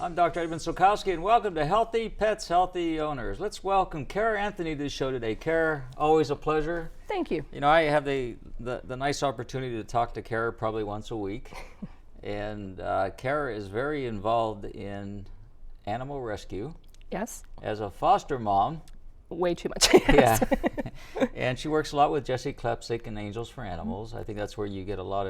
I'm Dr. Edmund Sulkowski, and welcome to Healthy Pets, Healthy Owners. Let's welcome Kara Anthony to the show today. Kara, always a pleasure. Thank you. You know, I have the nice opportunity to talk to Kara probably once a week, and Kara is very involved in animal rescue. Yes. As a foster mom. Way too much. Yeah. And she works a lot with Jesse Klepsick and Angels for Animals. I think that's where you get a lot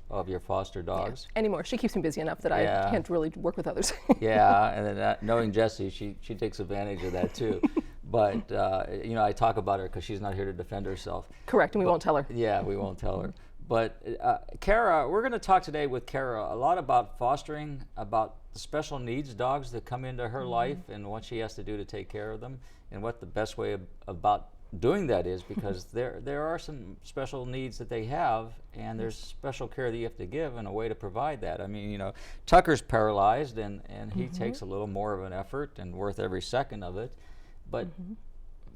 of your foster dogs. Yeah. Anymore. She keeps me busy enough that I can't really work with others. Yeah, and then knowing Jesse, she takes advantage of that too. But, you know, I talk about her because she's not here to defend herself. Correct, and we won't tell her. Yeah, we won't tell her. But Kara, we're going to talk today with Kara a lot about fostering, about the special needs dogs that come into her life and what she has to do to take care of them, and what the best way about doing that is, because there are some special needs that they have, and there's special care that you have to give and a way to provide that. I mean, you know, Tucker's paralyzed, and he takes a little more of an effort and worth every second of it. But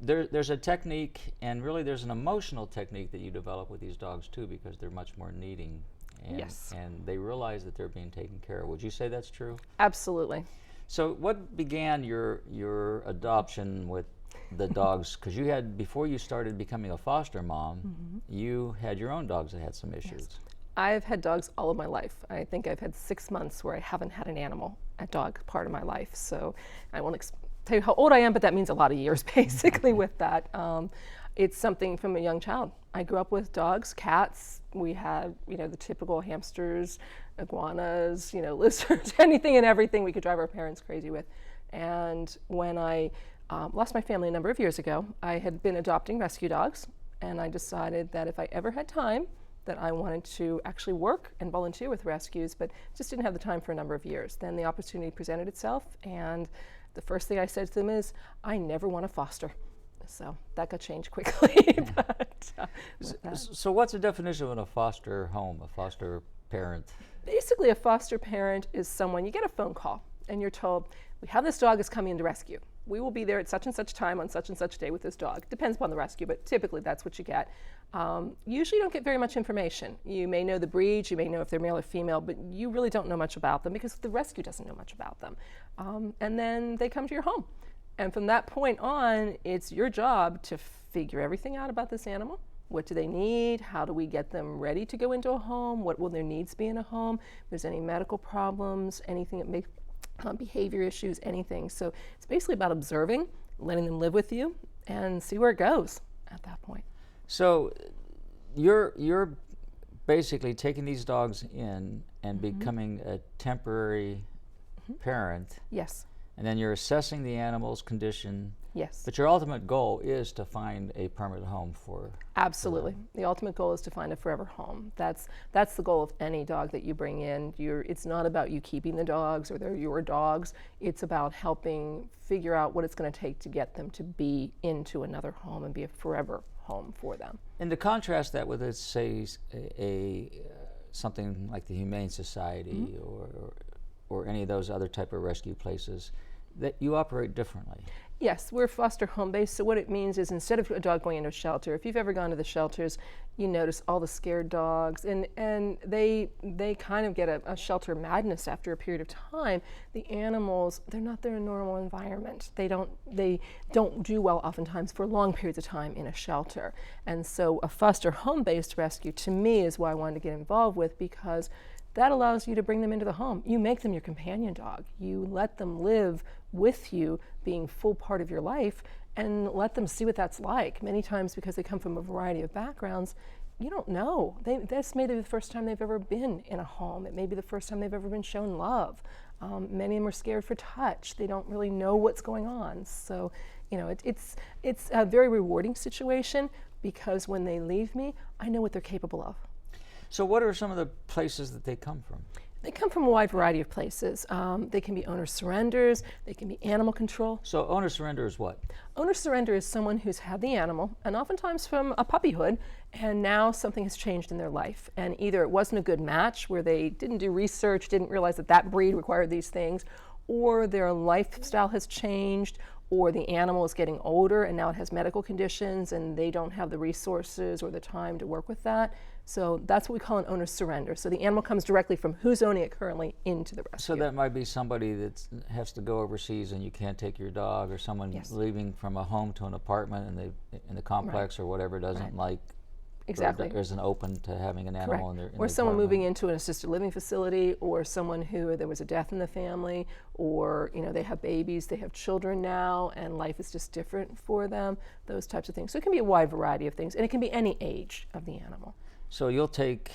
there's a technique, and really there's an emotional technique that you develop with these dogs too, because they're much more needing. And, yes. And they realize that they're being taken care of. Would you say that's true? Absolutely. So what began your adoption with the dogs? Because you had, before you started becoming a foster mom, you had your own dogs that had some issues. Yes. I've had dogs all of my life. I think I've had 6 months where I haven't had a dog part of my life. So I won't tell you how old I am, but that means a lot of years basically with that. It's something from a young child. I grew up with dogs, cats. We had, you know, the typical hamsters, iguanas, you know, lizards, anything and everything we could drive our parents crazy with. And when I lost my family a number of years ago, I had been adopting rescue dogs, and I decided that if I ever had time, that I wanted to actually work and volunteer with rescues, but just didn't have the time for a number of years. Then the opportunity presented itself, and the first thing I said to them is, I never want to foster. So that got changed quickly. So what's the definition of a foster home, a foster parent? Basically, a foster parent is someone, you get a phone call and you're told, we have this dog is coming into rescue. We will be there at such and such time on such and such day with this dog. Depends upon the rescue, but typically that's what you get. Usually you don't get very much information. You may know the breed, you may know if they're male or female, but you really don't know much about them because the rescue doesn't know much about them. And then they come to your home. And from that point on, it's your job to figure everything out about this animal. What do they need? How do we get them ready to go into a home? What will their needs be in a home? If there's any medical problems, anything that may behavior issues, anything. So it's basically about observing, letting them live with you, and see where it goes at that point. So you're basically taking these dogs in and becoming a temporary parent. Yes. And then you're assessing the animal's condition. Yes. But your ultimate goal is to find a permanent home for. Absolutely. The ultimate goal is to find a forever home. That's the goal of any dog that you bring in. It's not about you keeping the dogs or they're your dogs. It's about helping figure out what it's going to take to get them to be into another home and be a forever home for them. And to contrast that with, let's say, something like the Humane Society or any of those other type of rescue places, that you operate differently. Yes, we're foster home based, so what it means is instead of a dog going into a shelter, if you've ever gone to the shelters, you notice all the scared dogs, and they kind of get a shelter madness after a period of time. The animals, they're not their normal environment. They don't do well oftentimes for long periods of time in a shelter. And so a foster home based rescue to me is what I wanted to get involved with, because that allows you to bring them into the home. You make them your companion dog. You let them live with you, being full part of your life, and let them see what that's like. Many times, because they come from a variety of backgrounds, you don't know. This may be the first time they've ever been in a home. It may be the first time they've ever been shown love. Many of them are scared for touch. They don't really know what's going on. So, you know, it's a very rewarding situation, because when they leave me, I know what they're capable of. So what are some of the places that they come from? They come from a wide variety of places. They can be owner surrenders, they can be animal control. So owner surrender is what? Owner surrender is someone who's had the animal, and oftentimes from a puppyhood, and now something has changed in their life. And either it wasn't a good match, where they didn't do research, didn't realize that that breed required these things, or their lifestyle has changed, or the animal is getting older and now it has medical conditions and they don't have the resources or the time to work with that. So that's what we call an owner's surrender. So the animal comes directly from who's owning it currently into the rescue. So that might be somebody that has to go overseas and you can't take your dog, or someone Yes. leaving from a home to an apartment and they in the complex or whatever doesn't like Exactly. or isn't open to having an Correct. animal in their Or someone apartment. moving into an assisted living facility, or someone who there was a death in the family, or they have babies, they have children now, and life is just different for them. Those types of things. So it can be a wide variety of things, and it can be any age of the animal. So you'll take,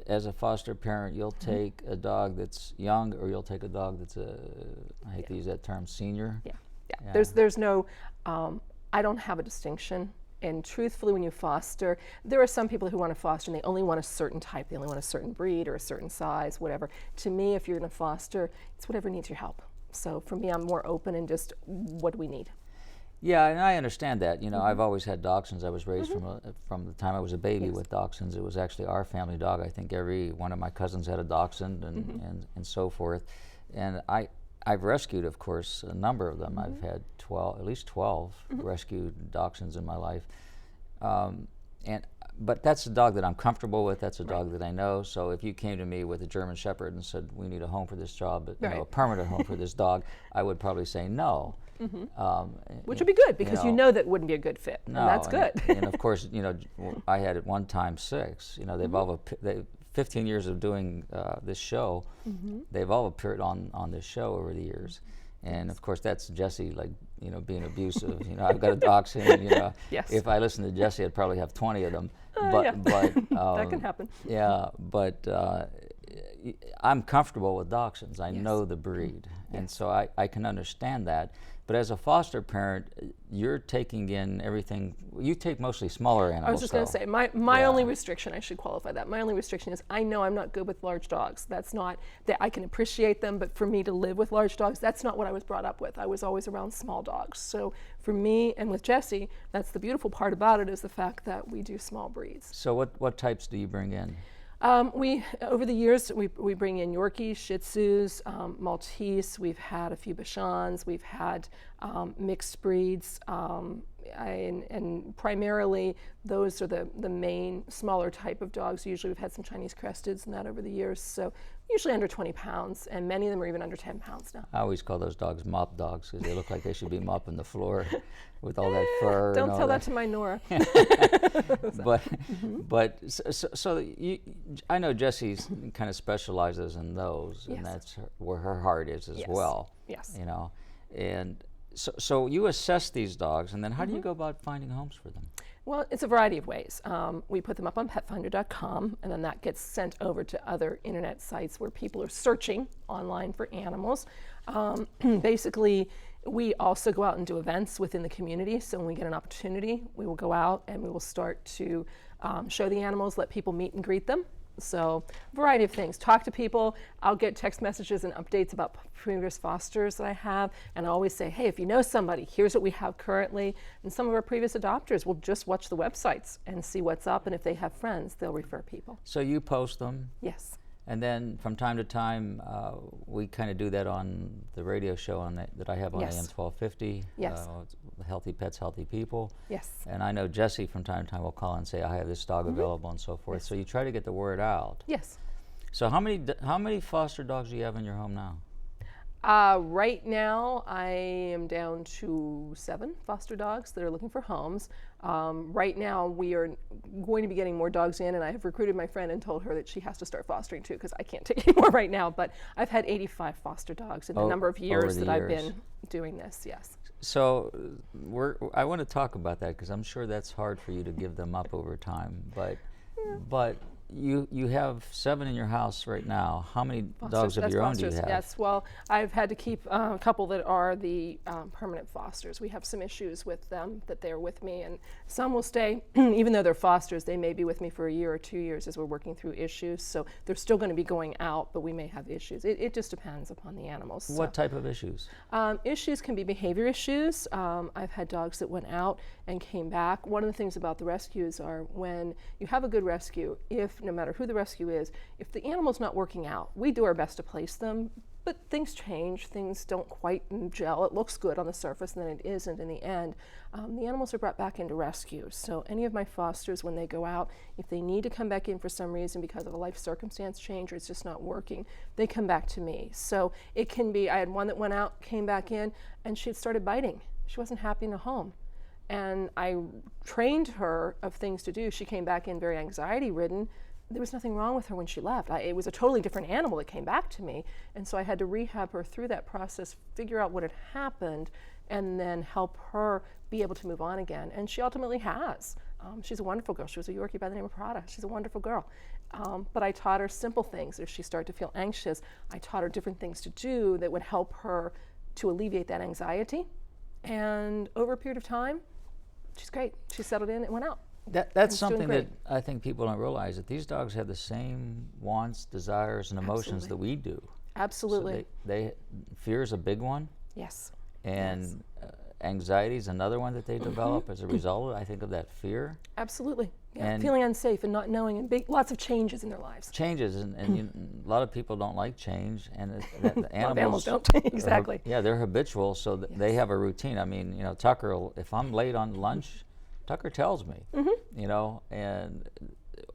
as a foster parent, you'll take a dog that's young, or you'll take a dog that's I hate to use that term, senior. Yeah. There's no. I don't have a distinction. And truthfully, when you foster, there are some people who want to foster and they only want a certain type, they only want a certain breed or a certain size, whatever. To me, if you're going to foster, it's whatever needs your help. So for me, I'm more open and just, what do we need? Yeah, and I understand that. I've always had dachshunds. I was raised from the time I was a baby with dachshunds. It was actually our family dog. I think every one of my cousins had a dachshund and so forth. And I've rescued, of course, a number of them. I've had at least 12 rescued dachshunds in my life. But that's a dog that I'm comfortable with. That's a dog that I know. So if you came to me with a German Shepherd and said, we need a home for this job, a permanent home for this dog, I would probably say no. Which would be good, because you know that wouldn't be a good fit. No, and that's good. And of course, I had at one time 6. They've all 15 years of doing this show. They've all appeared on this show over the years. And of course, that's Jesse, being abusive. I've got a dachshund. Yes. If I listened to Jesse, I'd probably have 20 of them. But that can happen. Yeah, but I'm comfortable with dachshunds. I know the breed, and so I can understand that. But as a foster parent, you're taking in everything. You take mostly smaller animals. I was just going to say, my only restriction, I should qualify that, my only restriction is I know I'm not good with large dogs. That's not, that I can appreciate them, but for me to live with large dogs, that's not what I was brought up with. I was always around small dogs. So for me and with Jesse, that's the beautiful part about it, is the fact that we do small breeds. So what types do you bring in? Over the years, we bring in Yorkies, Shih Tzus, Maltese. We've had a few Bichons. We've had mixed breeds, and primarily those are the main smaller type of dogs. Usually, we've had some Chinese Cresteds and that over the years. So usually under 20 pounds, and many of them are even under 10 pounds now. I always call those dogs mop dogs because they look like they should be mopping the floor with all that fur. Don't and all tell that to my Nora. But I know Jessie's kind of specializes in those, and that's where her heart is as well. Yes. And so you assess these dogs, and then how do you go about finding homes for them? Well, it's a variety of ways. We put them up on petfinder.com, and then that gets sent over to other internet sites where people are searching online for animals. Basically, we also go out and do events within the community. So when we get an opportunity, we will go out and we will start to show the animals, let people meet and greet them. So a variety of things. Talk to people. I'll get text messages and updates about previous fosters that I have, and I always say, hey, if you know somebody, here's what we have currently. And some of our previous adopters will just watch the websites and see what's up, and if they have friends, they'll refer people. So you post them? Yes. And then from time to time, we kind of do that on the radio show that I have on AM 1250. Yes. Healthy Pets, Healthy People. Yes. And I know Jesse from time to time will call and say, I have this dog available and so forth. So you try to get the word out. Yes. So how many foster dogs do you have in your home now? Right now, I am down to 7 foster dogs that are looking for homes. Right now, we are going to be getting more dogs in, and I have recruited my friend and told her that she has to start fostering too, because I can't take any more right now. But I've had 85 foster dogs in the number of years that I've been doing this, yes. So I want to talk about that, because I'm sure that's hard for you to give them up over time. But you have 7 in your house right now. How many dogs of your own do you have? Yes, well, I've had to keep a couple that are the permanent fosters. We have some issues with them, that they're with me, and some will stay, even though they're fosters, they may be with me for a year or 2 years as we're working through issues. So they're still going to be going out, but we may have issues. It just depends upon the animals. What type of issues? Issues can be behavior issues. I've had dogs that went out and came back. One of the things about the rescues are when you have a good rescue, no matter who the rescue is, if the animal's not working out, we do our best to place them, But things change, things don't quite gel. It looks good on the surface and then it isn't in the end. The animals are brought back into rescue. So any of my fosters, when they go out, if they need to come back in for some reason because of a life circumstance change or it's just not working, they come back to me. So it can be, I had one that went out, came back in, and she had started biting. She wasn't happy in a home. And I trained her of things to do. She came back in very anxiety ridden. There was nothing wrong with her when she left. It was a totally different animal that came back to me. And so I had to rehab her through that process, figure out what had happened, and then help her be able to move on again. And she ultimately has. She's a wonderful girl. She was a Yorkie by the name of Prada. She's a wonderful girl. But I taught her simple things. If she started to feel anxious, I taught her different things to do that would help her to alleviate that anxiety. And over a period of time, she's great. She settled in and went out. That's something that I think people don't realize, that these dogs have the same wants, desires, and emotions that we do. Absolutely. So fear is a big one. Yes. And anxiety is another one that they develop as a result, I think, of that fear. Absolutely. Yeah. And feeling unsafe and not knowing, and lots of changes in their lives. Changes, and a lot of people don't like change, and the animals don't. Exactly. They're habitual, so they have a routine. I mean, Tucker, if I'm late on lunch, Tucker tells me, and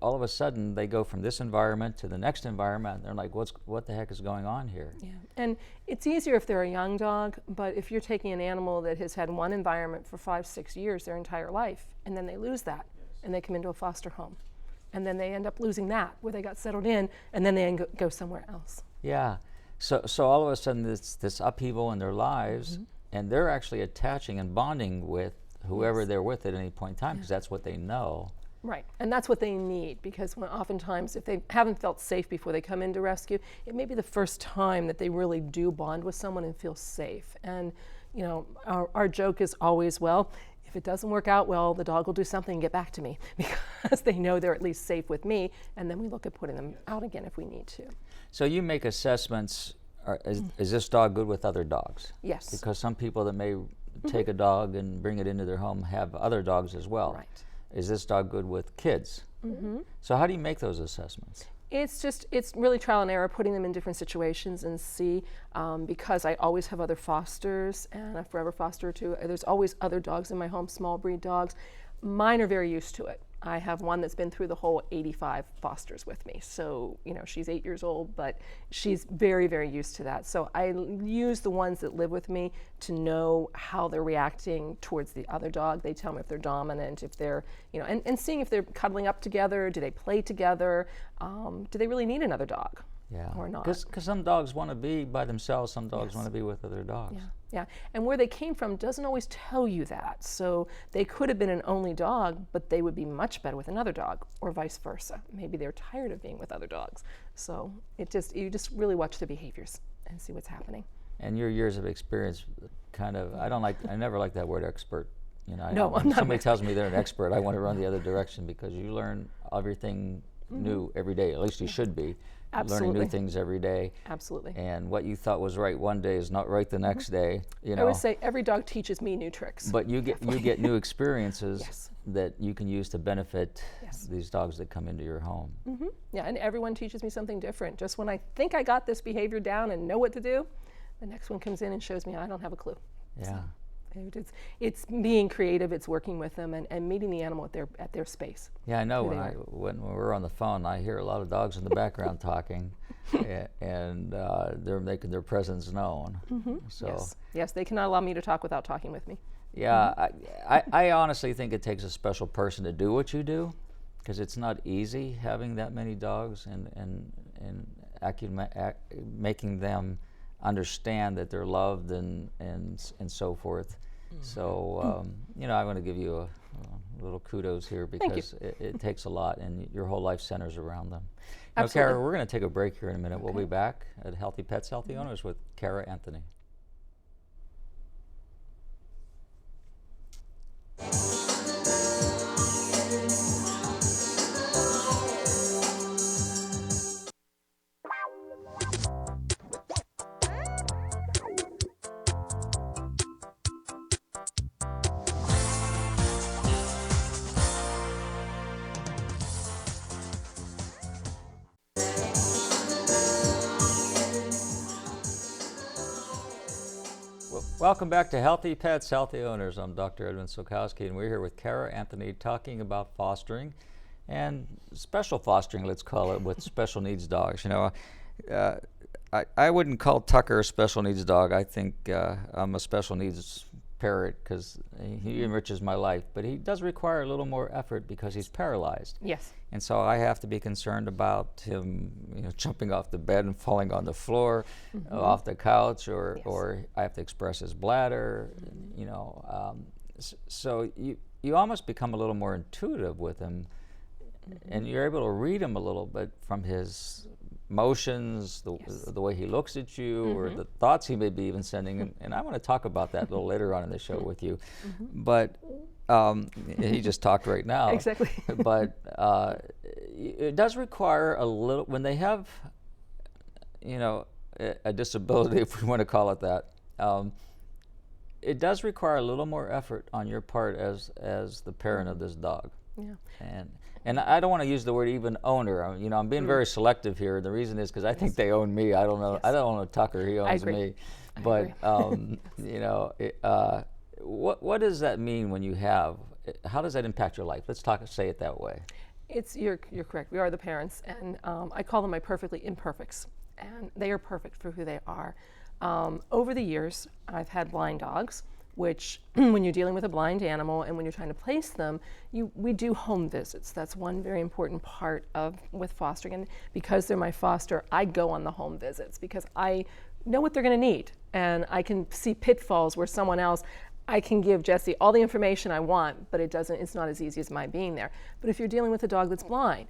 all of a sudden they go from this environment to the next environment, and they're like, what the heck is going on here? Yeah, and it's easier if they're a young dog, but if you're taking an animal that has had one environment for 5-6 years, their entire life, and then they lose that, and they come into a foster home, and then they end up losing that, where they got settled in, and then they go somewhere else. Yeah, so all of a sudden this upheaval in their lives, and they're actually attaching and bonding with whoever they're with at any point in time, because that's what they know. Right, and that's what they need, because oftentimes if they haven't felt safe before they come into rescue, it may be the first time that they really do bond with someone and feel safe. And our joke is always, well, if it doesn't work out well, the dog will do something and get back to me, because they know they're at least safe with me, and then we look at putting them out again if we need to. So you make assessments, is this dog good with other dogs? Yes. Because some people that may take a dog and bring it into their home have other dogs as well. Right. Is this dog good with kids? So how do you make those assessments? It's really trial and error, putting them in different situations and see, because I always have other fosters and a forever foster too. There's always other dogs in my home, small breed dogs. Mine are very used to it. I have one that's been through the whole 85 fosters with me. So, she's 8 years old, but she's very, very used to that. So I use the ones that live with me to know how they're reacting towards the other dog. They tell me if they're dominant, if they're, and seeing if they're cuddling up together, do they play together, do they really need another dog? Yeah. Or not. Because some dogs want to be by themselves, some dogs want to be with other dogs. Yeah. Yeah, and where they came from doesn't always tell you that. So they could have been an only dog, but they would be much better with another dog, or vice versa. Maybe they're tired of being with other dogs. So you just really watch the behaviors and see what's happening. And your years of experience, kind of, I never like that word expert. No, I'm not. Somebody tells me they're an expert, I want to run the other direction, because you learn everything new every day. At least you should be. Absolutely. Learning new things every day. Absolutely. And what you thought was right one day is not right the next day. I always say every dog teaches me new tricks. But you get new experiences that you can use to benefit these dogs that come into your home. Yeah, and everyone teaches me something different. Just when I think I got this behavior down and know what to do, the next one comes in and shows me I don't have a clue. Yeah. So it's being creative, it's working with them and meeting the animal at their space. Yeah, I know when we're on the phone, I hear a lot of dogs in the background talking, and they're making their presence known. So yes, they cannot allow me to talk without talking with me. Yeah, I honestly think it takes a special person to do what you do, because it's not easy having that many dogs and making them understand that they're loved and so forth. So I want to give you a little kudos here, because it takes a lot, and your whole life centers around them. Now, Kara, we're going to take a break here in a minute. We'll be back at Healthy Pets, Healthy Owners with Kara Anthony. Welcome back to Healthy Pets, Healthy Owners. I'm Dr. Edmund Sulkowski, and we're here with Kara Anthony talking about fostering and special fostering, let's call it, with special needs dogs. You know, I wouldn't call Tucker a special needs dog. I think I'm a special needs parrot because he enriches my life, but he does require a little more effort because he's paralyzed. Yes. And so I have to be concerned about him, you know, jumping off the bed and falling on the floor, off the couch, or I have to express his bladder, you know. So you almost become a little more intuitive with him, and you're able to read him a little bit from his motions, the way he looks at you, or the thoughts he may be even sending. And I want to talk about that a little later on in the show with you. But he just talked right now. Exactly. But it does require a little, when they have, you know, a disability, if we want to call it that, it does require a little more effort on your part as the parent of this dog. Yeah. And I don't want to use the word even owner. You know, I'm being very selective here. The reason is because I think they own me. I don't know. I don't own Tucker. He owns me. But you know, what does that mean when you have? How does that impact your life? Let's say it that way. You're correct. We are the parents, and I call them my perfectly imperfects, and they are perfect for who they are. Over the years, I've had blind dogs, which when you're dealing with a blind animal and when you're trying to place them, we do home visits. That's one very important part with fostering. And because they're my foster, I go on the home visits because I know what they're going to need. And I can see pitfalls where someone else, I can give Jesse all the information I want, but it's not as easy as my being there. But if you're dealing with a dog that's blind,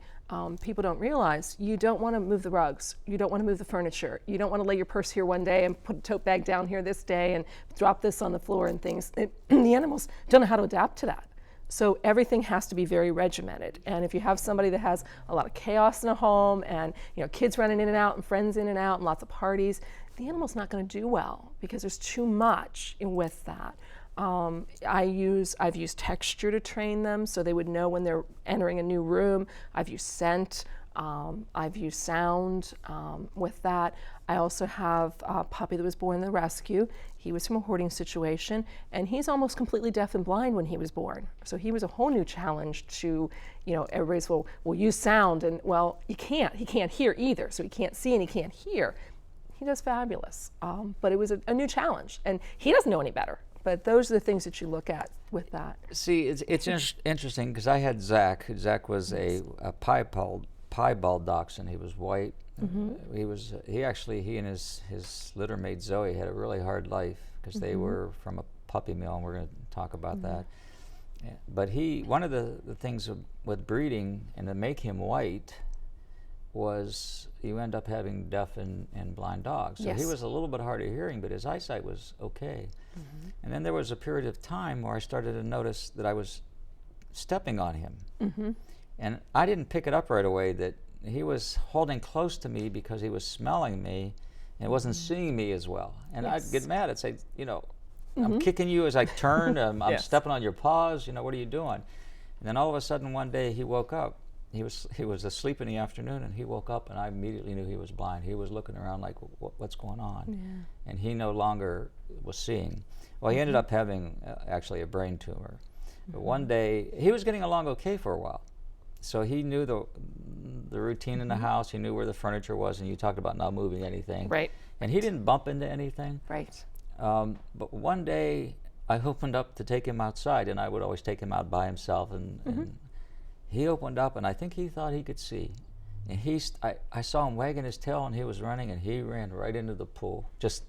people don't realize you don't want to move the rugs, you don't want to move the furniture, you don't want to lay your purse here one day and put a tote bag down here this day and drop this on the floor and things. The animals don't know how to adapt to that. So everything has to be very regimented. And if you have somebody that has a lot of chaos in a home and, you know, kids running in and out and friends in and out and lots of parties, the animal's not going to do well because there's too much with that. I've used texture to train them so they would know when they're entering a new room. I've used scent. I've used sound with that. I also have a puppy that was born in the rescue. He was from a hoarding situation, and he's almost completely deaf and blind when he was born. So he was a whole new challenge to, you know, everybody's, well, we'll use sound, and well, he can't hear either, so he can't see and he can't hear. He does fabulous, but it was a new challenge, and he doesn't know any better. But those are the things that you look at with that. See, it's interesting because I had Zach. Zach was a piebald dachshund. He was white. He and his litter mate Zoe had a really hard life because they were from a puppy mill, and we're going to talk about that. Yeah. But one of the things with breeding and to make him white was you end up having deaf and blind dogs. So he was a little bit hard of hearing, but his eyesight was okay. And then there was a period of time where I started to notice that I was stepping on him. And I didn't pick it up right away that he was holding close to me because he was smelling me and wasn't seeing me as well. And I'd get mad. I'd say, you know, I'm kicking you as I turn. I'm stepping on your paws. You know, what are you doing? And then all of a sudden one day he woke up. He was asleep in the afternoon, and he woke up, and I immediately knew he was blind. He was looking around like, what's going on? And he no longer was seeing. Well, he ended up having actually a brain tumor. But one day, he was getting along okay for a while. So he knew the routine in the house. He knew where the furniture was, and you talked about not moving anything. Right. And he didn't bump into anything. Right. But one day, I opened up to take him outside, and I would always take him out by himself, and he opened up, and I think he thought he could see. And I saw him wagging his tail, and he was running, and he ran right into the pool, just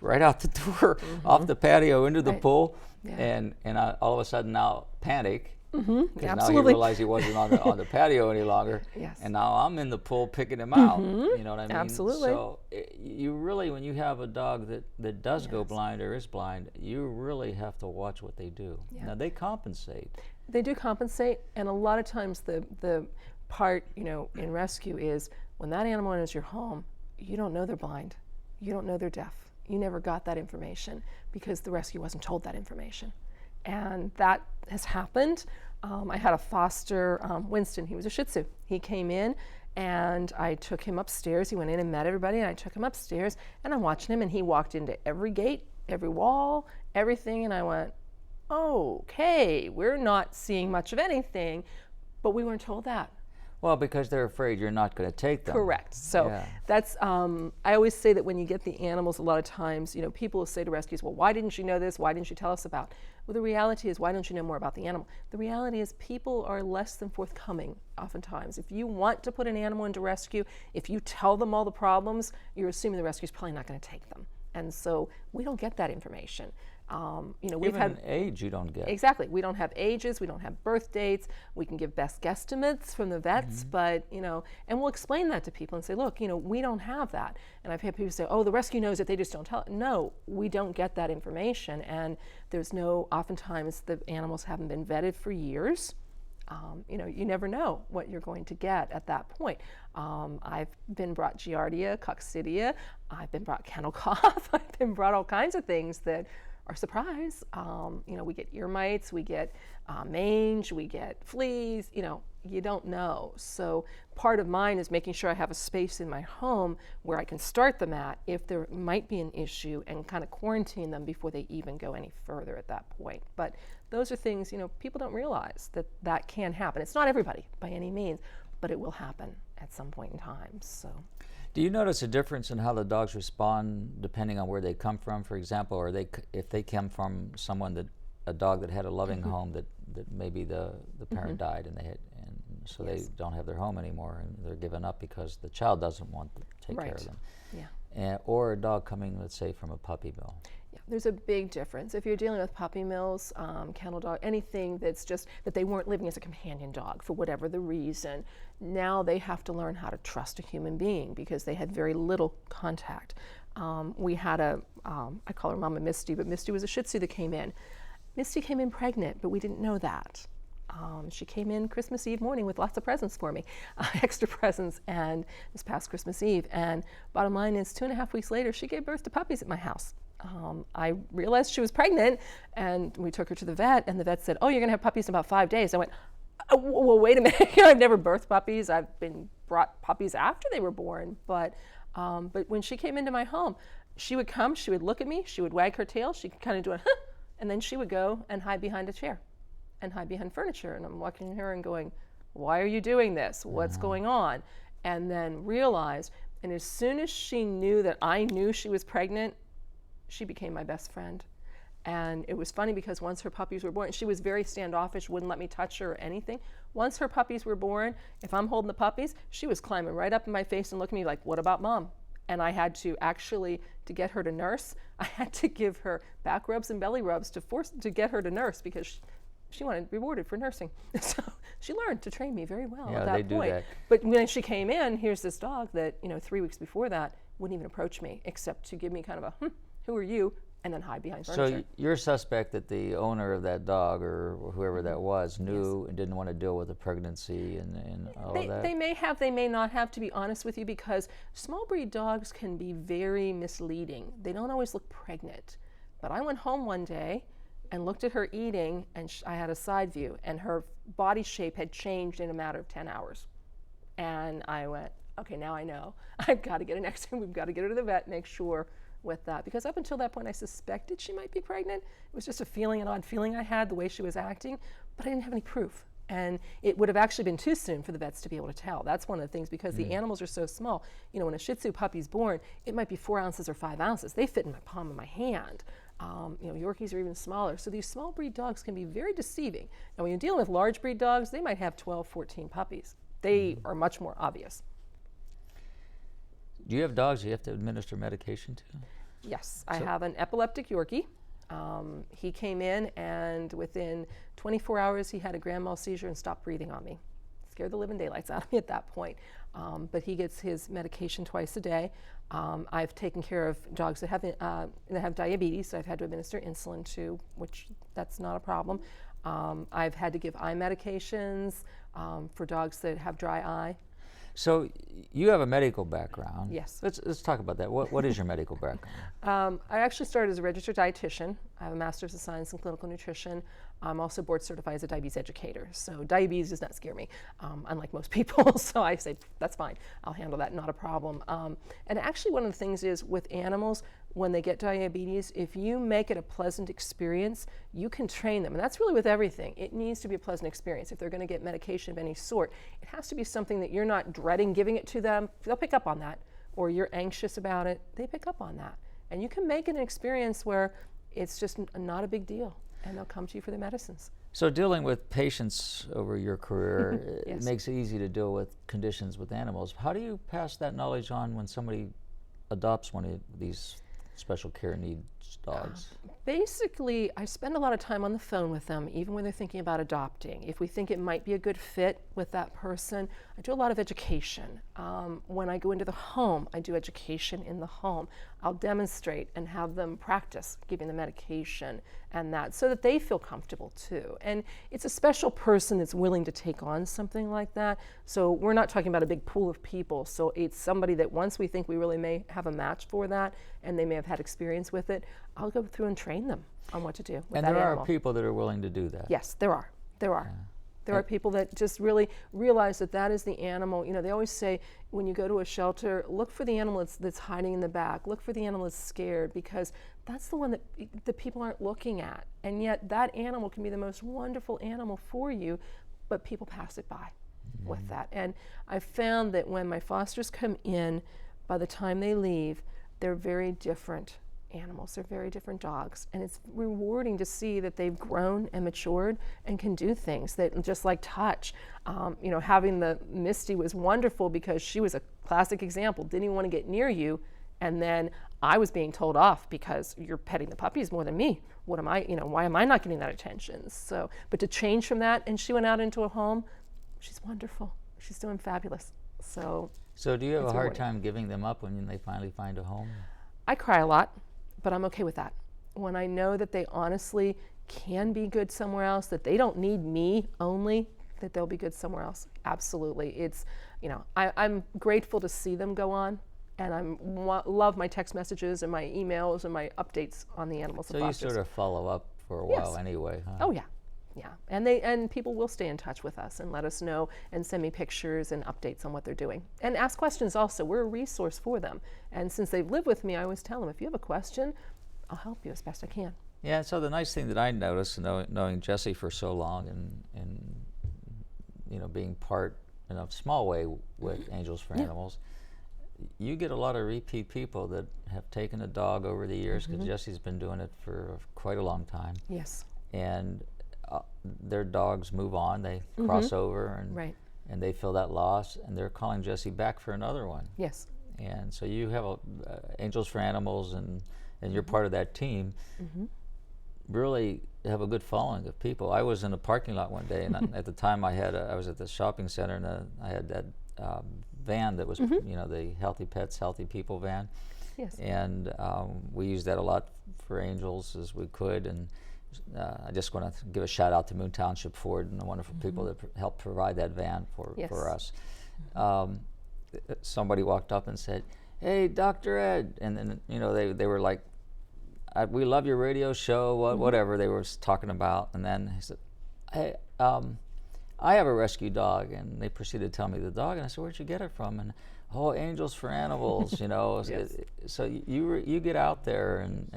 right out the door, off the patio into the pool. And all of a sudden now panic, because now he realized he wasn't on the patio any longer. And now I'm in the pool picking him out. You know what I mean? Absolutely. So you really, when you have a dog that does go blind or is blind, you really have to watch what they do. Now they compensate. They do compensate, and a lot of times the part, you know, in rescue is when that animal enters your home, you don't know they're blind, you don't know they're deaf. You never got that information because the rescue wasn't told that information. And that has happened. I had a foster, Winston, he was a Shih Tzu. He came in and I took him upstairs. He went in and met everybody, and I took him upstairs, and I'm watching him, and he walked into every gate every wall, everything, and I went, okay, we're not seeing much of anything, but we weren't told that. Well, because they're afraid you're not going to take them. Correct. So Yeah. that's, I always say that when you get the animals, a lot of times, people will say to rescues, well, why didn't you know this? Why didn't you tell us about? Well, the reality is, why don't you know more about the animal? The reality is people are less than forthcoming oftentimes. If you want to put an animal into rescue, if you tell them all the problems, you're assuming the rescue's probably not going to take them. And so we don't get that information. We've Even had age you don't get. Exactly. We don't have ages. We don't have birth dates. We can give best guesstimates from the vets, but, and we'll explain that to people and say, look, we don't have that. And I've had people say, oh, the rescue knows it, they just don't tell it. No, we don't get that information. And oftentimes the animals haven't been vetted for years. You never know what you're going to get at that point. I've been brought Giardia, Coccidia, I've been brought kennel cough, I've been brought all kinds of things that are surprise. We get ear mites, we get mange, we get fleas, you don't know. So part of mine is making sure I have a space in my home where I can start them at if there might be an issue and kind of quarantine them before they even go any further at that point. But those are things, people don't realize that can happen. It's not everybody by any means, but it will happen at some point in time. So. Do you notice a difference in how the dogs respond depending on where they come from? For example, or if they come from a dog that had a loving home that maybe the parent died and so they don't have their home anymore and they're given up because the child doesn't want to take care of them. Yeah. Or a dog coming, let's say, from a puppy mill. Yeah, there's a big difference. If you're dealing with puppy mills, kennel dog, anything that's just that they weren't living as a companion dog for whatever the reason, now they have to learn how to trust a human being because they had very little contact. We had I call her Mama Misty, but Misty was a Shih Tzu that came in. Misty came in pregnant, but we didn't know that. She came in Christmas Eve morning with lots of presents for me, extra presents, and this past Christmas Eve. And bottom line is 2.5 weeks later, she gave birth to puppies at my house. I realized she was pregnant, and we took her to the vet, and the vet said, oh, you're going to have puppies in about 5 days. I went, well, wait a minute. I've never birthed puppies. I've been brought puppies after they were born. But when she came into my home, she would come, she would look at me, she would wag her tail, she'd kind of do a, huh, and then she would go and hide behind a chair and hide behind furniture. And I'm watching her and going, why are you doing this? What's going on? And then realized, and as soon as she knew that I knew she was pregnant, she became my best friend. And it was funny because once her puppies were born, she was very standoffish, wouldn't let me touch her or anything. Once her puppies were born, if I'm holding the puppies, she was climbing right up in my face and looking at me like, what about mom? And I had to actually, to get her to nurse, I had to give her back rubs and belly rubs to get her to nurse because she wanted rewarded for nursing. So she learned to train me very well at that point. Do that. But when she came in, here's this dog that, 3 weeks before that wouldn't even approach me except to give me kind of a, who are you? And then hide behind furniture. So you're suspect that the owner of that dog or whoever that was knew and didn't want to deal with the pregnancy and all of that? They may have, they may not have, to be honest with you, because small breed dogs can be very misleading. They don't always look pregnant. But I went home one day and looked at her eating, and I had a side view, and her body shape had changed in a matter of 10 hours. And I went, okay, now I know. I've got to get an X-ray. We've got to get her to the vet, make sure with that, because up until that point I suspected she might be pregnant. It was just a feeling, an odd feeling I had, the way she was acting, but I didn't have any proof. And it would have actually been too soon for the vets to be able to tell. That's one of the things, because the animals are so small. When a Shih Tzu puppy's born, it might be 4 ounces or 5 ounces. They fit in my palm of my hand. Yorkies are even smaller. So these small breed dogs can be very deceiving. Now when you're dealing with large breed dogs, they might have 12, 14 puppies. They are much more obvious. Do you have dogs you have to administer medication to? Yes, I have an epileptic Yorkie. He came in, and within 24 hours he had a grand mal seizure and stopped breathing on me. Scared the living daylights out of me at that point. But he gets his medication twice a day. I've taken care of dogs that have diabetes, so I've had to administer insulin to, which that's not a problem. I've had to give eye medications for dogs that have dry eye. So you have a medical background. Yes. Let's talk about that. What is your medical background? I actually started as a registered dietitian. I have a master's of science in clinical nutrition. I'm also board certified as a diabetes educator. So diabetes does not scare me, unlike most people. So I say, that's fine. I'll handle that, not a problem. And actually one of the things is with animals, when they get diabetes, if you make it a pleasant experience, you can train them. And that's really with everything. It needs to be a pleasant experience. If they're going to get medication of any sort, it has to be something that you're not dreading giving it to them. They'll pick up on that. Or you're anxious about it, they pick up on that. And you can make it an experience where it's just not a big deal, and they'll come to you for their medicines. So dealing with patients over your career, Yes. it makes it easy to deal with conditions with animals. How do you pass that knowledge on when somebody adopts one of these special care needs dogs? Basically, I spend a lot of time on the phone with them, even when they're thinking about adopting. If we think it might be a good fit with that person, I do a lot of education. When I go into the home, I do education in the home. I'll demonstrate and have them practice giving the medication and that, so that they feel comfortable too. And it's a special person that's willing to take on something like that. So we're not talking about a big pool of people. So it's somebody that once we think we really may have a match for that, and they may have had experience with it, I'll go through and train them on what to do with And that there animal. are people that are willing to do that. Yes, there are. There are. There are people that just really realize that that is the animal. You know, they always say when you go to a shelter, look for the animal that's hiding in the back. Look for the animal that's scared, because that's the one that the people aren't looking at. And yet that animal can be the most wonderful animal for you, but people pass it by with that. And I've found that when my fosters come in, by the time they leave, they're very different animals. They're very different dogs, and it's rewarding to see that they've grown and matured and can do things that, just like touch. You know, having the Misty was wonderful because she was a classic example. Didn't even want to get near you, and then I was being told off because you're petting the puppies more than me. What am I? You know, why am I not getting that attention? So, but to change from that, and she went out into a home. She's wonderful. She's doing fabulous. So do you have a hard rewarding. time giving them up when they finally find a home? I cry a lot, but I'm okay with that. When I know that they honestly can be good somewhere else, that they don't need me only, that they'll be good somewhere else. Absolutely. It's, you know, I'm grateful to see them go on, and I love my text messages and my emails and my updates on the animals. So you sort of follow up for a while anyway, huh? Oh yeah. Yeah, and people will stay in touch with us and let us know and send me pictures and updates on what they're doing. And ask questions also. We're a resource for them. And since they've lived with me, I always tell them, if you have a question, I'll help you as best I can. Yeah, so the nice thing that I noticed, knowing Jessie for so long and you know, being part in a small way with Angels for Animals, you get a lot of repeat people that have taken a dog over the years, because Jessie's been doing it for quite a long time. Yes. And their dogs move on, they cross over, and they feel that loss, and they're calling Jessie back for another one. Yes. And so you have Angels for Animals, and you're part of that team. Really have a good following of people. I was in a parking lot one day, and at the time I was at the shopping center, and I had that van that was, you know, the Healthy Pets, Healthy People van. Yes. And we used that a lot for Angels as we could. And I just want to give a shout out to Moon Township Ford and the wonderful people that helped provide that van for us. Somebody walked up and said, "Hey, Dr. Ed," and then, you know, they were like, "We love your radio show," whatever they were talking about. And then he said, "Hey, I have a rescue dog," and they proceeded to tell me the dog, and I said, "Where'd you get it from?" And, "Oh, Angels for Animals," you know. So you get out there, and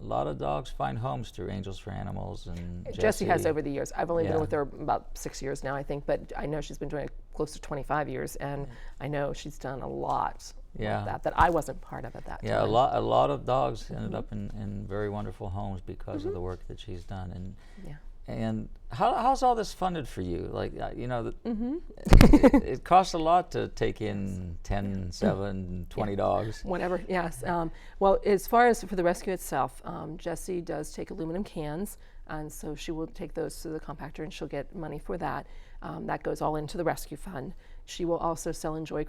a lot of dogs find homes through Angels for Animals. And Jessie has over the years. I've only been with her about 6 years now, I think, but I know she's been doing it close to 25 years, and I know she's done a lot of that I wasn't part of at that time. Yeah, a lot of dogs ended up in very wonderful homes because of the work that she's done. And and how's all this funded for you? Like, you know, it costs a lot to take in 10, 7, 20 dogs. Whatever, yes. Well, as far as for the rescue itself, Jessie does take aluminum cans, and so she will take those to the compactor, and she'll get money for that. That goes all into the rescue fund. She will also sell Enjoy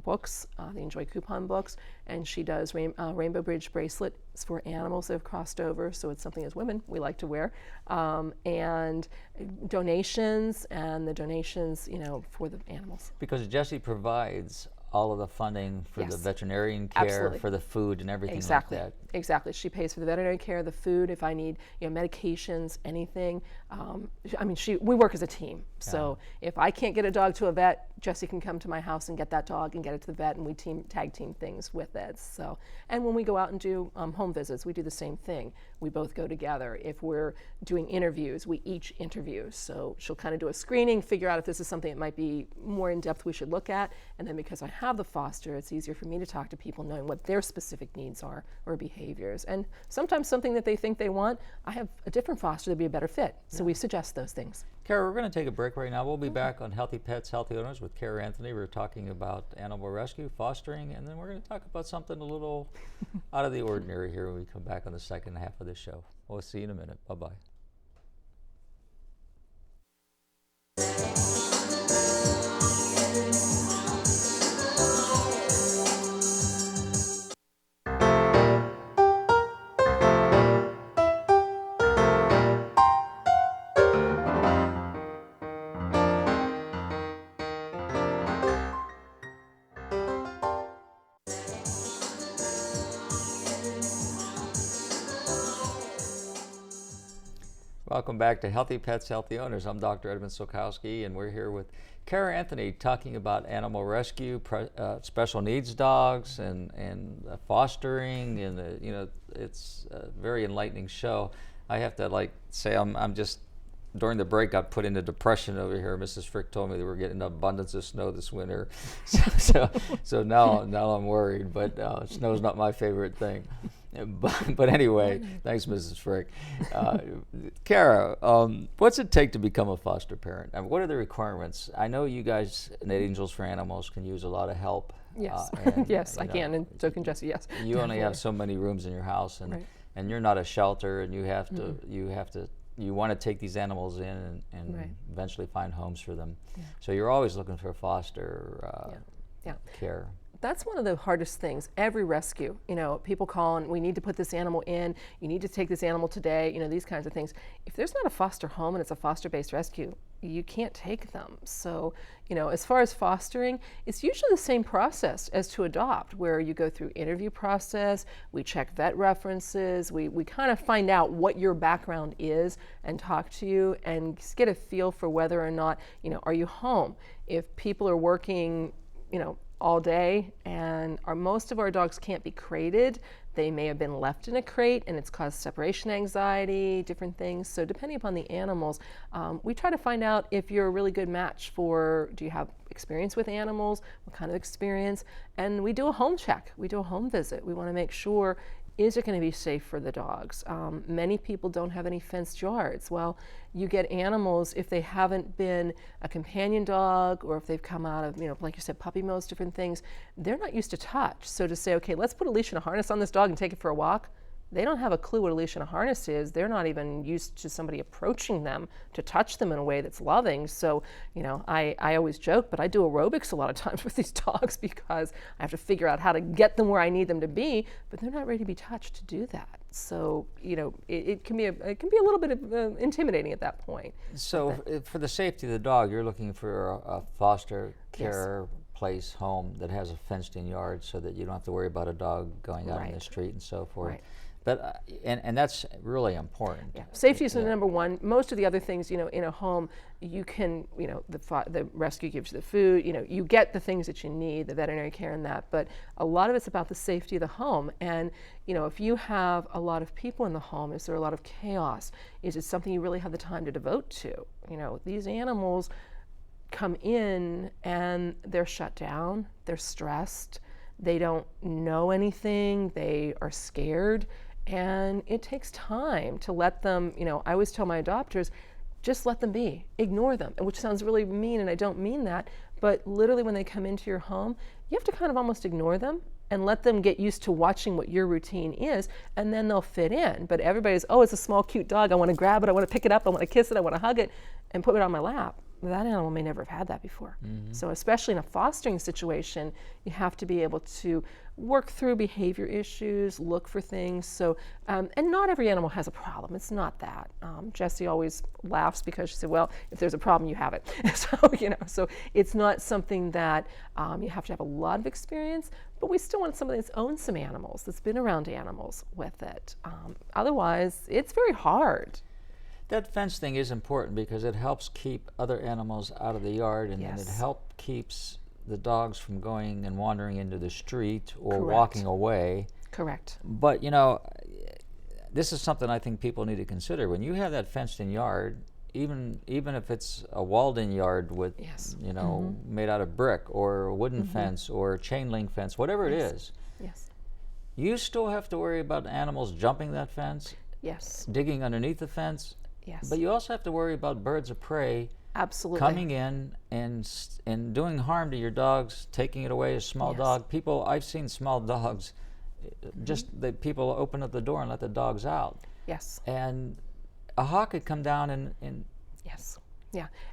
books, the Enjoy coupon books, and she does Rainbow Bridge bracelets for animals that have crossed over, so it's something as women we like to wear, and donations, and the donations, you know, for the animals. Because Jessie provides all of the funding for the Yes. veterinarian care, Absolutely. for the food and everything Exactly. like that. Exactly. She pays for the veterinary care, the food, if I need, medications, anything. We work as a team. So if I can't get a dog to a vet, Jesse can come to my house and get that dog and get it to the vet, and we tag team things with it. So, and when we go out and do home visits, we do the same thing. We both go together. If we're doing interviews, we each interview. So she'll kind of do a screening, figure out if this is something that might be more in depth we should look at, and then because I have the foster, it's easier for me to talk to people knowing what their specific needs are or behaviors. And sometimes something that they think they want, I have a different foster that'd be a better fit. So we suggest those things. Kara, we're going to take a break right now. We'll be back on Healthy Pets, Healthy Owners with Kara Anthony. We're talking about animal rescue, fostering, and then we're going to talk about something a little out of the ordinary here when we come back on the second half of the show. We'll see you in a minute. Bye-bye. Welcome back to Healthy Pets, Healthy Owners. I'm Dr. Edmund Sulkowski, and we're here with Kara Anthony talking about animal rescue, special needs dogs, and fostering, and it's a very enlightening show. I have to say I'm just during the break got put into depression over here. Mrs. Frick told me that we're getting an abundance of snow this winter, so now I'm worried. But snow's not my favorite thing. But anyway, thanks, Mrs. Frick. Kara, what's it take to become a foster parent? I mean, what are the requirements? I know you guys at Angels for Animals can use a lot of help. Yes, and, yes, I can, and so can Jesse. Yes, you only have so many rooms in your house, and Right. and you're not a shelter, and you want to take these animals in and Right. eventually find homes for them. So you're always looking for foster Yeah. care. That's one of the hardest things. Every rescue, people call and we need to put this animal in, you need to take this animal today, these kinds of things. If there's not a foster home and it's a foster-based rescue, you can't take them. So, as far as fostering, it's usually the same process as to adopt, where you go through interview process, we check vet references, we kind of find out what your background is and talk to you and just get a feel for whether or not, are you home? If people are working, all day, and most of our dogs can't be crated. They may have been left in a crate and it's caused separation anxiety, different things. So depending upon the animals, we try to find out if you're a really good match for, do you have experience with animals, what kind of experience, and we do a home check, we do a home visit. We want to make sure, is it going to be safe for the dogs? Many people don't have any fenced yards. Well, you get animals, if they haven't been a companion dog or if they've come out of, like you said, puppy mills, different things, they're not used to touch. So to say, okay, let's put a leash and a harness on this dog and take it for a walk, they don't have a clue what a leash and a harness is. They're not even used to somebody approaching them to touch them in a way that's loving. So, I always joke, but I do aerobics a lot of times with these dogs because I have to figure out how to get them where I need them to be, but they're not ready to be touched to do that. So, it can be a little bit of, intimidating at that point. So for the safety of the dog, you're looking for a foster care place, home that has a fenced-in yard so that you don't have to worry about a dog going out in the street and so forth. Right. But and that's really important. Yeah. Safety is the number one. Most of the other things, in a home, you can, the rescue gives you the food, you get the things that you need, the veterinary care and that, but a lot of it's about the safety of the home. And, if you have a lot of people in the home, is there a lot of chaos? Is it something you really have the time to devote to? These animals come in and they're shut down, they're stressed, they don't know anything, they are scared. And it takes time to let them, I always tell my adopters, just let them be, ignore them, which sounds really mean, and I don't mean that, but literally when they come into your home, you have to kind of almost ignore them and let them get used to watching what your routine is, and then they'll fit in. But everybody's, oh, it's a small, cute dog, I want to grab it, I want to pick it up, I want to kiss it, I want to hug it, and put it on my lap. that animal may never have had that before. So especially in a fostering situation, you have to be able to work through behavior issues, look for things. So, and not every animal has a problem. It's not that. Jessie always laughs because she said, well, if there's a problem, you have it. So it's not something that you have to have a lot of experience, but we still want somebody that's owned some animals, that's been around animals with it. Otherwise, it's very hard. That fence thing is important because it helps keep other animals out of the yard, and then it keeps the dogs from going and wandering into the street or walking away. Correct. But this is something I think people need to consider. When you have that fenced-in yard, even if it's a walled-in yard with made out of brick or a wooden fence or chain link fence, whatever it is, you still have to worry about animals jumping that fence, digging underneath the fence. But you also have to worry about birds of prey coming in and doing harm to your dogs, taking it away. A small dog. I've seen small dogs, just that people open up the door and let the dogs out. And a hawk could come down and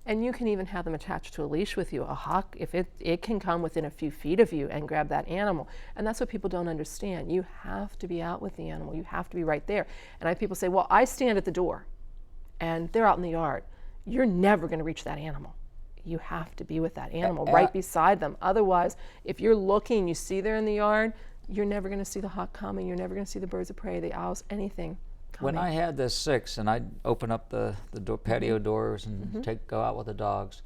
and you can even have them attached to a leash with you. A hawk, if it can come within a few feet of you and grab that animal. And that's what people don't understand. You have to be out with the animal. You have to be right there. And I have people say, well, I stand at the door and they're out in the yard. You're never going to reach that animal. You have to be with that animal right beside them. Otherwise, if you're looking, you see they're in the yard, you're never going to see the hawk coming. You're never going to see the birds of prey, the owls, anything coming. When I had the 6 and I'd open up the patio doors and go out with the dogs,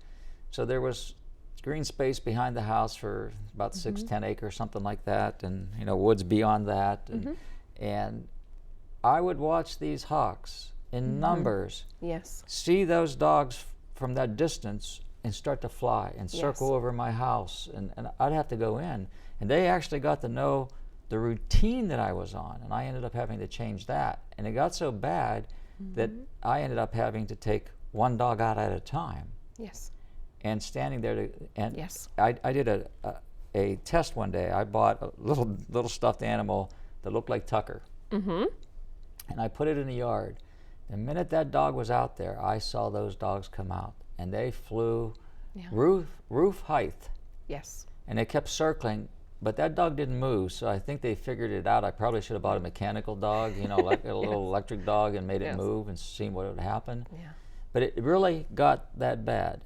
so there was green space behind the house for about 10 acres, something like that, and woods beyond that, and I would watch these hawks in numbers, see those dogs from that distance and start to fly and circle over my house, and I'd have to go in, and they actually got to know the routine that I was on, and I ended up having to change that, and it got so bad that I ended up having to take one dog out at a time, and standing there I did a test one day. I bought a little stuffed animal that looked like Tucker, and I put it in the yard. The minute that dog was out there, I saw those dogs come out, and they flew roof height. And they kept circling, but that dog didn't move, so I think they figured it out. I probably should have bought a mechanical dog, like a little electric dog, and made it move and seen what would happen. But it really got that bad.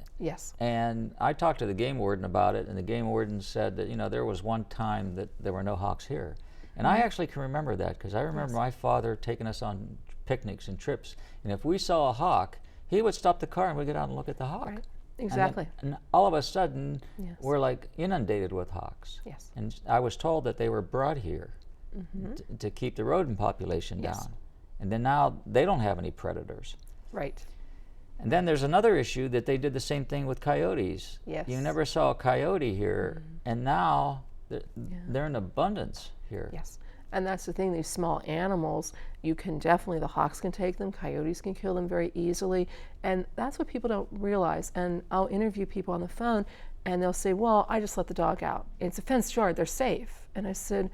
And I talked to the game warden about it, and the game warden said that there was one time that there were no hawks here. And I actually can remember that, because I remember my father taking us on picnics and trips, and if we saw a hawk, he would stop the car and we'd get out and look at the hawk. Exactly. And all of a sudden, we're like inundated with hawks. And I was told that they were brought here to keep the rodent population down. And then now they don't have any predators. And then there's another issue that they did the same thing with coyotes. You never saw a coyote here, and now they're in abundance here. And that's the thing, these small animals, you can definitely, the hawks can take them, coyotes can kill them very easily, and that's what people don't realize. And I'll interview people on the phone, and they'll say, well, I just let the dog out. It's a fenced yard, they're safe. And I said,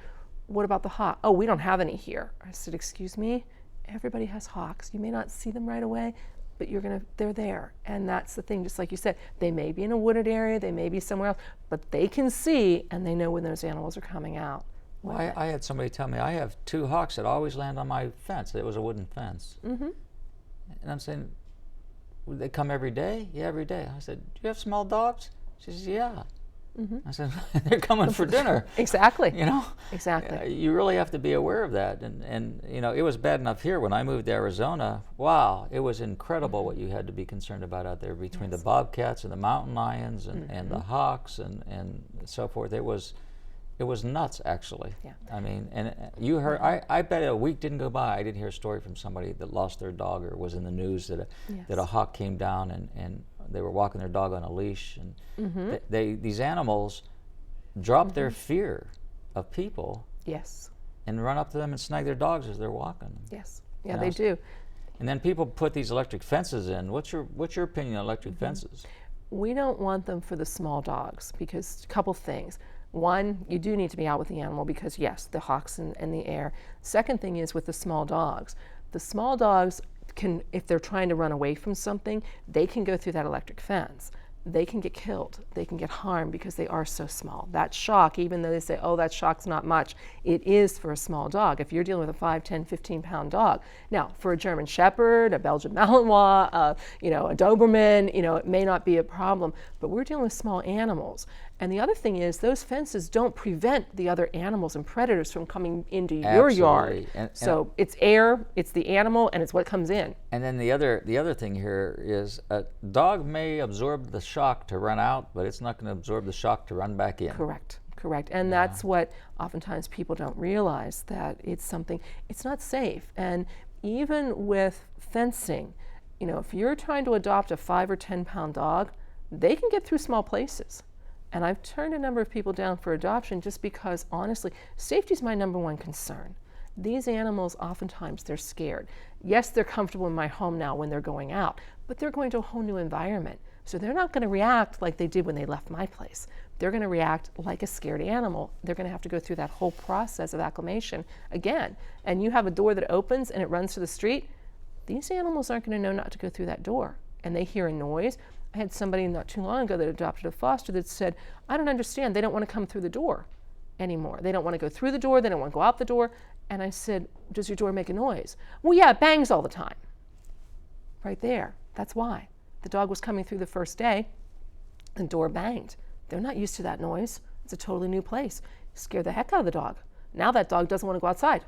what about the hawk? Oh, we don't have any here. I said, excuse me, everybody has hawks. You may not see them right away, but they're there. And that's the thing, just like you said, they may be in a wooded area, they may be somewhere else, but they can see, and they know when those animals are coming out. Well, I had somebody tell me, I have 2 hawks that always land on my fence. It was a wooden fence. And I'm saying, they come every day? Yeah, every day. I said, do you have small dogs? She says, yeah. I said, they're coming for dinner. Exactly. Exactly. You really have to be aware of that. And it was bad enough here when I moved to Arizona. Wow, it was incredible what you had to be concerned about out there between the bobcats and the mountain lions and the hawks and so forth. It was nuts, actually. I mean, and you heard, I bet a week didn't go by I didn't hear a story from somebody that lost their dog, or was in the news that a hawk came down and they were walking their dog on a leash. And these animals drop their fear of people and run up to them and snag their dogs as they're walking. They do. And then people put these electric fences in. What's your opinion on electric fences? We don't want them for the small dogs, because a couple things. One, you do need to be out with the animal because, yes, the hawks in the air. Second thing is with the small dogs. The small dogs if they're trying to run away from something, they can go through that electric fence. They can get killed. They can get harmed because they are so small. That shock, even though they say, oh, that shock's not much, it is for a small dog. If you're dealing with a 5, 10, 15-pound dog. Now, for a German Shepherd, a Belgian Malinois, a Doberman, it may not be a problem, but we're dealing with small animals. And the other thing is, those fences don't prevent the other animals and predators from coming into your yard. So it's air, it's the animal, and it's what comes in. And then the other thing here is a dog may absorb the shock to run out, but it's not going to absorb the shock to run back in. Correct. And that's what oftentimes people don't realize, that it's not safe. And even with fencing, if you're trying to adopt a 5 or 10-pound dog, they can get through small places. And I've turned a number of people down for adoption just because, honestly, safety is my number one concern. These animals, oftentimes, they're scared. Yes, they're comfortable in my home now when they're going out, but they're going to a whole new environment. So they're not going to react like they did when they left my place. They're going to react like a scared animal. They're going to have to go through that whole process of acclimation again. And you have a door that opens and it runs to the street. These animals aren't going to know not to go through that door. And they hear a noise. I had somebody not too long ago that adopted a foster that said, I don't understand, they don't want to come through the door anymore. They don't want to go through the door, they don't want to go out the door. And I said, does your door make a noise? Well, yeah, it bangs all the time. Right there, that's why. The dog was coming through the first day, the door banged. They're not used to that noise. It's a totally new place. Scared the heck out of the dog. Now that dog doesn't want to go outside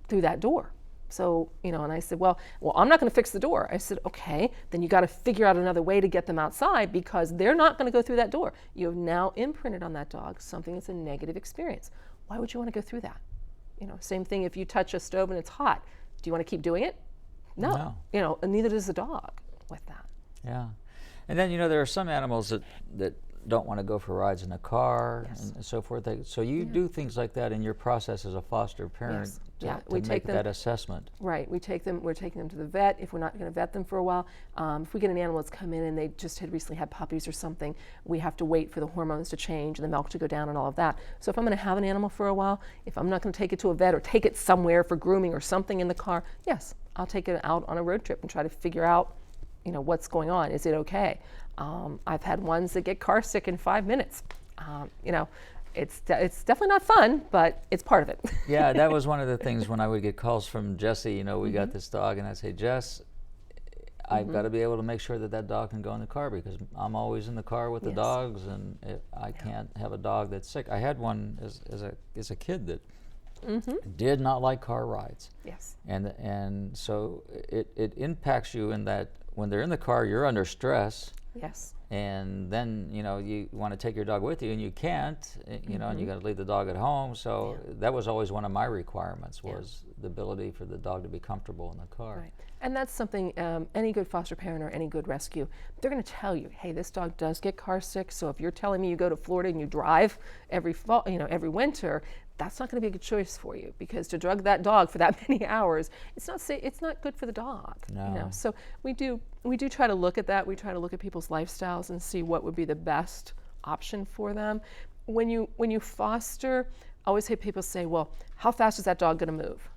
through that door. So, and I said, well, I'm not going to fix the door. I said, okay, then you got to figure out another way to get them outside because they're not going to go through that door. You have now imprinted on that dog something that's a negative experience. Why would you want to go through that? Same thing if you touch a stove and it's hot. Do you want to keep doing it? No. And neither does the dog with that. Yeah. And then, there are some animals that don't want to go for rides in a car and so forth. So you do things like that in your process as a foster parent to make that assessment. Right. We're taking them to the vet if we're not going to vet them for a while. If we get an animal that's come in and they just had recently had puppies or something, we have to wait for the hormones to change and the milk to go down and all of that. So if I'm going to have an animal for a while, if I'm not going to take it to a vet or take it somewhere for grooming or something in the car, yes, I'll take it out on a road trip and try to figure out what's going on. Is it okay? I've had ones that get car sick in 5 minutes. It's definitely not fun, but it's part of it. Yeah, that was one of the things when I would get calls from Jesse, we got this dog, and I'd say, Jess, I've got to be able to make sure that dog can go in the car because I'm always in the car with the dogs, and I can't have a dog that's sick. I had one as a kid that did not like car rides. Yes. And so it impacts you in that when they're in the car, you're under stress. Yes. And then, you want to take your dog with you and you can't, and you got to leave the dog at home. So that was always one of my requirements was the ability for the dog to be comfortable in the car. Right. And that's something any good foster parent or any good rescue, they're going to tell you, hey, this dog does get car sick. So if you're telling me you go to Florida and you drive every fall, every winter, that's not going to be a good choice for you because to drug that dog for that many hours, it's not good for the dog. No. So we do try to look at that. We try to look at people's lifestyles and see what would be the best option for them. When you foster, I always hear people say, well, how fast is that dog going to move?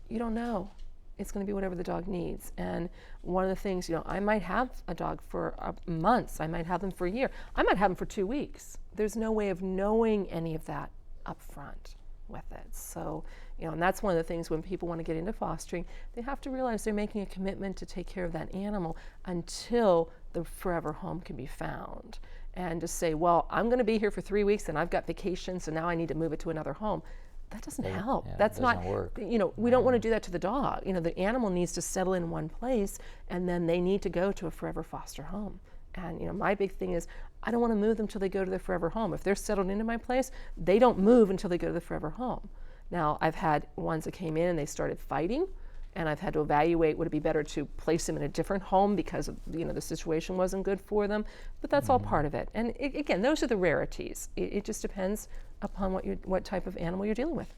You don't know. It's going to be whatever the dog needs. And one of the things, I might have a dog for months. I might have them for a year. I might have them for 2 weeks. There's no way of knowing any of that up front with it. So, and that's one of the things when people want to get into fostering, they have to realize they're making a commitment to take care of that animal until the forever home can be found. And to say, well, I'm going to be here for 3 weeks and I've got vacation, so now I need to move it to another home. That doesn't help. That's not work. We don't want to do that to the dog. The animal needs to settle in one place and then they need to go to a forever foster home. And my big thing is I don't want to move them till they go to their forever home. If they're settled into my place, they don't move until they go to the forever home. Now, I've had ones that came in and they started fighting, and I've had to evaluate would it be better to place them in a different home because the situation wasn't good for them. But that's all part of it. And again, those are the rarities. It just depends upon what type of animal you're dealing with.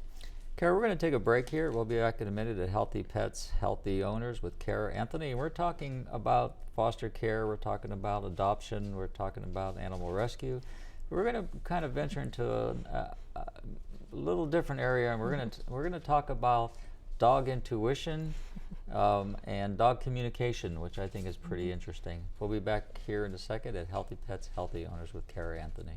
Kara, we're going to take a break here. We'll be back in a minute at Healthy Pets, Healthy Owners with Kara Anthony. We're talking about foster care. We're talking about adoption. We're talking about animal rescue. We're going to kind of venture into a little different area, and we're going to talk about dog intuition and dog communication, which I think is pretty interesting. We'll be back here in a second at Healthy Pets, Healthy Owners with Kara Anthony.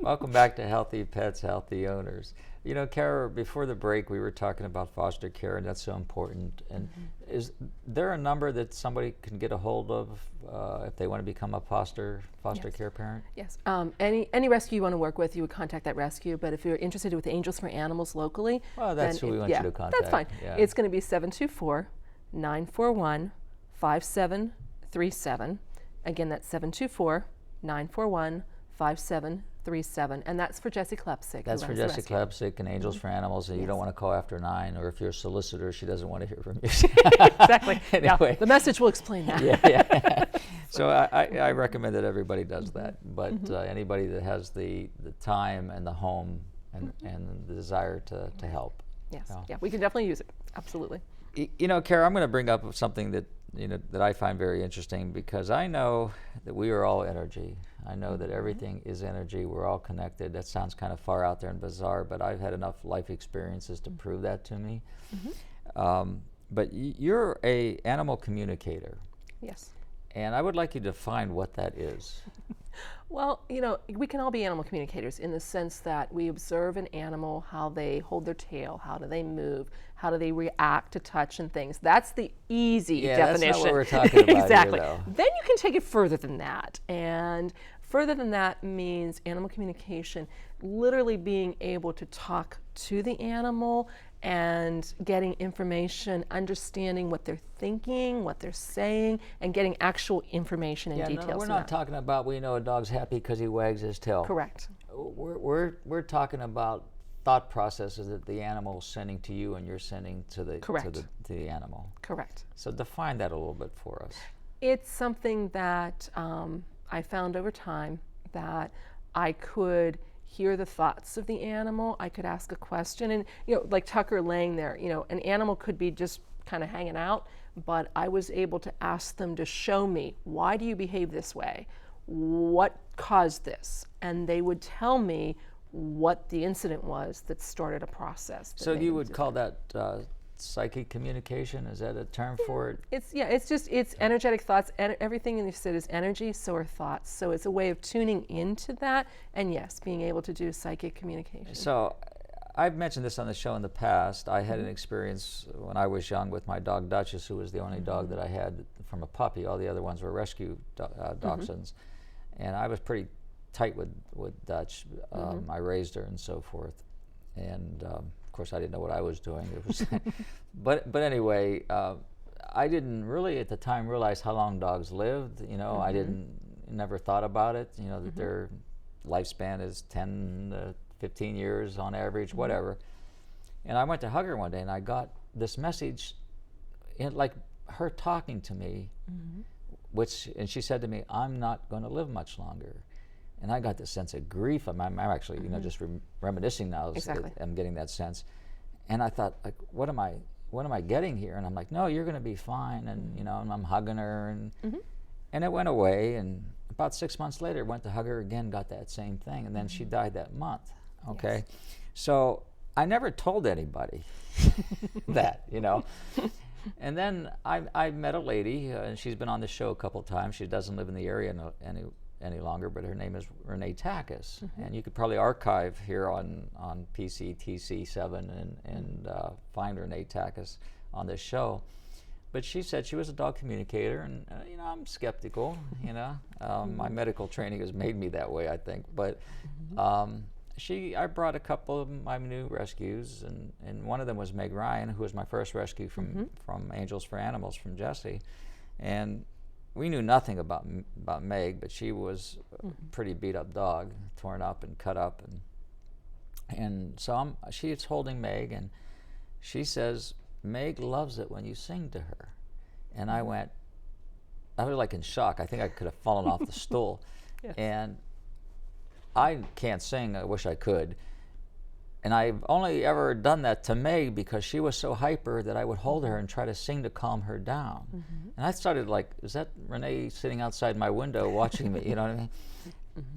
Welcome back to Healthy Pets, Healthy Owners. You know, Kara, before the break, we were talking about foster care, and that's so important. And is there a number that somebody can get a hold of if they want to become a foster care parent? Yes. Any rescue you want to work with, you would contact that rescue. But if you're interested with Angels for Animals locally, well, that's who we want you to contact. That's fine. Yeah. It's going to be 724-941-5737. Again, that's 724-941-5737. And that's for Jessie Klepsik. That's for Jessie Klepsik and Angels for Animals, and you don't want to call after 9, or if you're a solicitor, she doesn't want to hear from you. Exactly. Anyway. Yeah, the message will explain that. Yeah. So I recommend that everybody does that, but anybody that has the time and the home and the desire to help. Yes. Yeah, we can definitely use it. Absolutely. You know, Kara, I'm going to bring up something that that I find very interesting, because I know that we are all energy. I know that everything is energy. We're all connected. That sounds kind of far out there and bizarre, but I've had enough life experiences to prove that to me. But you're a animal communicator. Yes. And I would like you to define what that is. Well, you know, we can all be animal communicators in the sense that we observe an animal, how they hold their tail, how do they move, how do they react to touch and things. That's the easy definition. That's not what we're talking about exactly. here, though. Then you can take it further than that. And further than that means animal communication, literally being able to talk to the animal and getting information, understanding what they're thinking, what they're saying, and getting actual information and details. No, we're not talking about we know a dog's happy because he wags his tail. Correct. We're talking about thought processes that the animal is sending to you and you're sending to the animal. Correct. So define that a little bit for us. It's something that I found over time that I could hear the thoughts of the animal. I could ask a question, and like Tucker laying there, an animal could be just kind of hanging out, but I was able to ask them to show me, why do you behave this way? What caused this? And they would tell me what the incident was that started a process. So you would call that psychic communication? Is that a term for it? It's energetic thoughts. Everything you said is energy, so are thoughts. So it's a way of tuning into that, and yes, being able to do psychic communication. So I've mentioned this on the show in the past. I had an experience when I was young with my dog Duchess, who was the only dog that I had from a puppy. All the other ones were rescue dachshunds. And I was pretty tight with Dutch. I raised her and so forth. And of course, I didn't know what I was doing. It was, but anyway, I didn't really at the time realize how long dogs lived. I never thought about it. That their lifespan is 10 to 15 years on average, whatever. And I went to hug her one day, and I got this message, like her talking to me, and she said to me, "I'm not going to live much longer." And I got this sense of grief. I'm actually, just reminiscing now. Exactly. I'm getting that sense, and I thought, like, what am I getting here? And I'm like, no, you're going to be fine. And and I'm hugging her, and it went away. And about 6 months later, went to hug her again, got that same thing, and then she died that month. Okay, so I never told anybody that, And then I met a lady, and she's been on the show a couple times. She doesn't live in the area any longer, but her name is Renee Takis, and you could probably archive here on PCTC7 and find Renee Takis on this show. But she said she was a dog communicator, and I'm skeptical. My medical training has made me that way, I think. But I brought a couple of my new rescues, and one of them was Meg Ryan, who was my first rescue from Angels for Animals from Jesse. And we knew nothing about Meg, but she was a pretty beat up dog, torn up and cut up. And so she's holding Meg, and she says, Meg loves it when you sing to her. And I was like in shock. I think I could have fallen off the stool. Yes. And I can't sing. I wish I could. And I've only ever done that to Meg because she was so hyper that I would hold her and try to sing to calm her down. And I started like, is that Renee sitting outside my window watching me? You know what I mean?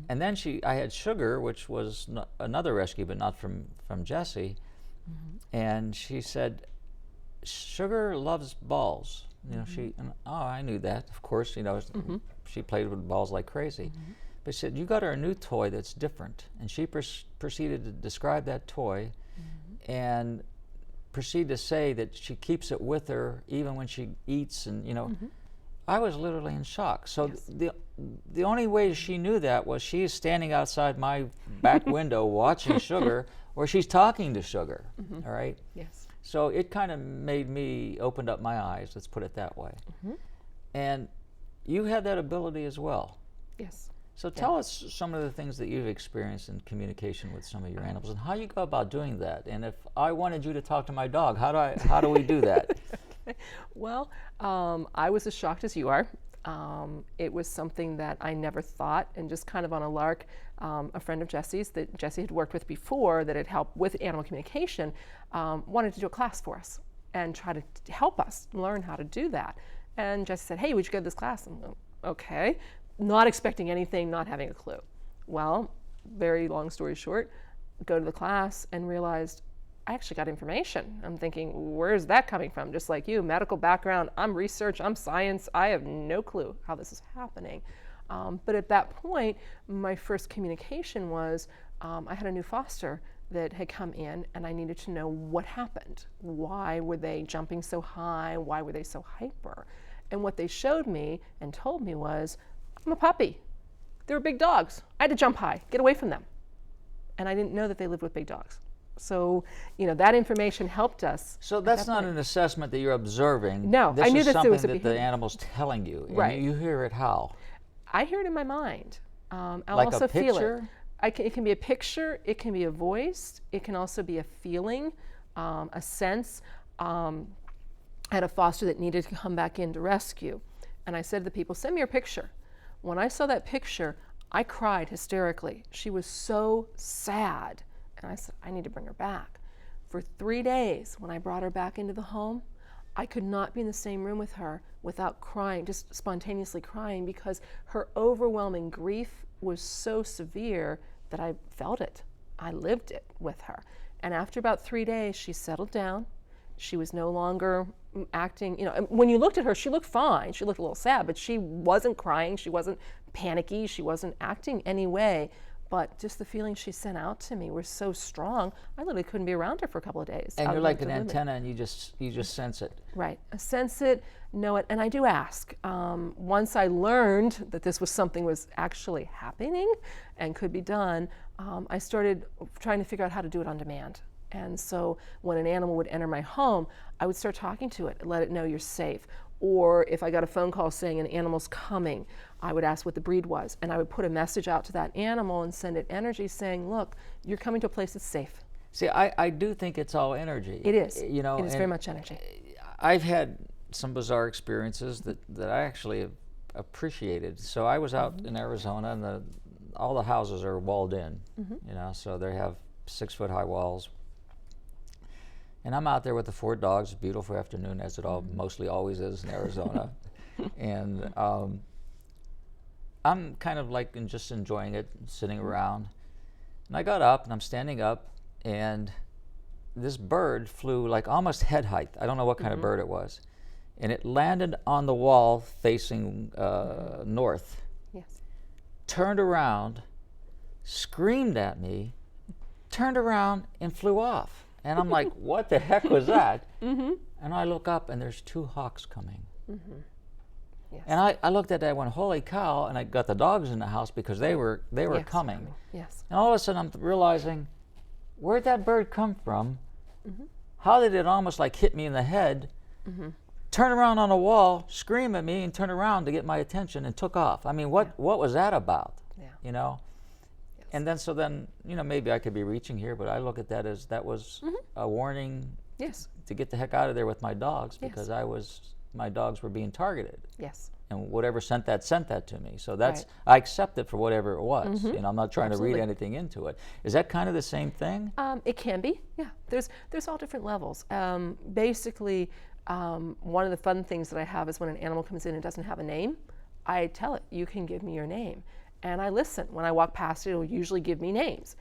And then I had Sugar, which was another rescue, but not from Jesse. And she said, Sugar loves balls. You know, I knew that, of course. You know, she played with balls like crazy. But she said, you got her a new toy that's different. And she proceeded to describe that toy and proceeded to say that she keeps it with her even when she eats. And, you know, I was literally in shock. So the only way she knew that was she's standing outside my back window watching Sugar, or she's talking to Sugar, all right? Yes. So it kind of opened up my eyes, let's put it that way. And you have that ability as well. Yes. So tell us some of the things that you've experienced in communication with some of your animals and how you go about doing that. And if I wanted you to talk to my dog, how do we do that? Well, I was as shocked as you are. It was something that I never thought, and just kind of on a lark, a friend of Jesse's that Jesse had worked with before that had helped with animal communication wanted to do a class for us and try to help us learn how to do that. And Jesse said, hey, would you go to this class? And I'm like, okay. Not expecting anything, not having a clue. Well, very long story short, go to the class and realized I actually got information. I'm thinking, where's that coming from? Just like you, medical background, I'm research, I'm science, I have no clue how this is happening. But at that point, my first communication was, I had a new foster that had come in and I needed to know what happened. Why were they jumping so high? Why were they so hyper? And what they showed me and told me was, I'm a puppy. They were big dogs. I had to jump high, get away from them. And I didn't know that they lived with big dogs. So, you know, that information helped us. So that's not an assessment that you're observing. No, this I knew is that there something was a that the animal's telling you. And Right. you hear it how? I hear it in my mind. I'll Like a also feel picture? it. It can be a picture, it can be a voice, it can also be a feeling, a sense. I had a foster that needed to come back in to rescue. And I said to the people, send me your picture. When I saw that picture, I cried hysterically. She was so sad. And I said, I need to bring her back. For 3 days, when I brought her back into the home, I could not be in the same room with her without crying, just spontaneously crying, because her overwhelming grief was so severe that I felt it. I lived it with her. And after about 3 days, she settled down. She was no longer acting, you know, when you looked at her, she looked fine. She looked a little sad, but she wasn't crying. She wasn't panicky. She wasn't acting any way. But just the feelings she sent out to me were so strong, I literally couldn't be around her for a couple of days. And you're like an antenna, and you just sense it. Right. I sense it, know it, and I do ask. Once I learned that this was something was actually happening and could be done, I started trying to figure out how to do it on demand. And so when an animal would enter my home, I would start talking to it, let it know you're safe. Or if I got a phone call saying an animal's coming, I would ask what the breed was. And I would put a message out to that animal and send it energy saying, look, you're coming to a place that's safe. See, I do think it's all energy. It is. You know, it is very much energy. I've had some bizarre experiences that I actually have appreciated. So I was out in Arizona, and all the houses are walled in, you know, so they have 6-foot-high walls. And I'm out there with the 4 dogs, beautiful afternoon, as it all mostly always is in Arizona. And I'm kind of like just enjoying it, sitting around. And I got up, and I'm standing up, and this bird flew like almost head height. I don't know what kind of bird it was. And it landed on the wall facing north. Yes. Turned around, screamed at me, turned around, and flew off. And I'm like, what the heck was that? And I look up, and there's 2 hawks coming. Yes. And I looked at that and went, holy cow, and I got the dogs in the house because they were Yes, coming. Yes. And all of a sudden I'm realizing, where'd that bird come from? Mm-hmm. How did it almost like hit me in the head, turn around on a wall, scream at me, and turn around to get my attention and took off? I mean, what was that about? Yeah. You know? Yes. And then you know, maybe I could be reaching here, but I look at that as that was a warning Yes. to get the heck out of there with my dogs, Yes. because my dogs were being targeted. Yes. And whatever sent that to me. So that's, Right. I accept it for whatever it was. You know, I'm not trying Absolutely. to read anything into it. Is that kind of the same thing? It can be, yeah. There's all different levels. Basically, one of the fun things that I have is when an animal comes in and doesn't have a name, I tell it, you can give me your name. And I listen. When I walk past it, it'll usually give me names.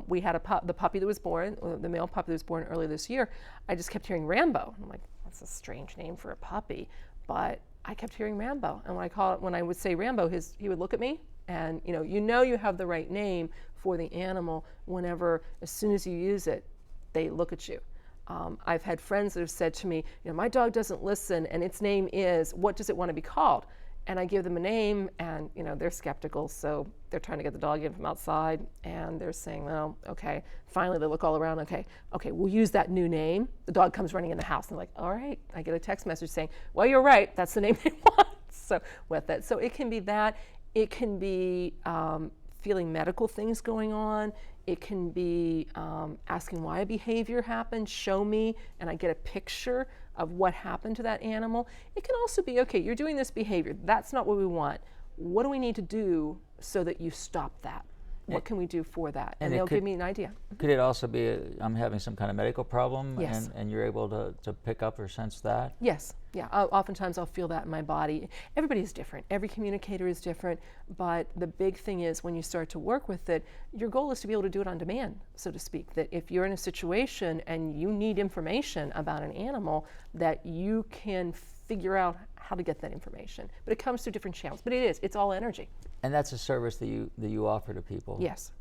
We had the puppy that was born, the male puppy that was born earlier this year. I just kept hearing Rambo. I'm like, that's a strange name for a puppy. But I kept hearing Rambo. And when I would say Rambo, he would look at me, and you have the right name for the animal whenever, as soon as you use it, they look at you. I've had friends that have said to me, my dog doesn't listen, and its name is, what does it want to be called? And I give them a name, and they're skeptical, so they're trying to get the dog in from outside, and they're saying, well, okay. Finally, they look all around, okay, we'll use that new name. The dog comes running in the house, and they're like, all right. I get a text message saying, well, you're right, that's the name they want. So with it, so it can be that. It can be feeling medical things going on. It can be asking why a behavior happened, show me, and I get a picture of what happened to that animal. It can also be, okay, you're doing this behavior. That's not what we want. What do we need to do so that you stop that? What can we do for that? And they'll give me an idea. Could it also be, I'm having some kind of medical problem, Yes. and you're able to pick up or sense that? Yes, yeah. Oftentimes I'll feel that in my body. Everybody's different. Every communicator is different. But the big thing is, when you start to work with it, your goal is to be able to do it on demand, so to speak. That if you're in a situation and you need information about an animal, that you can figure out how to get that information. But it comes through different channels. But it's all energy. And that's a service that you offer to people? Yes.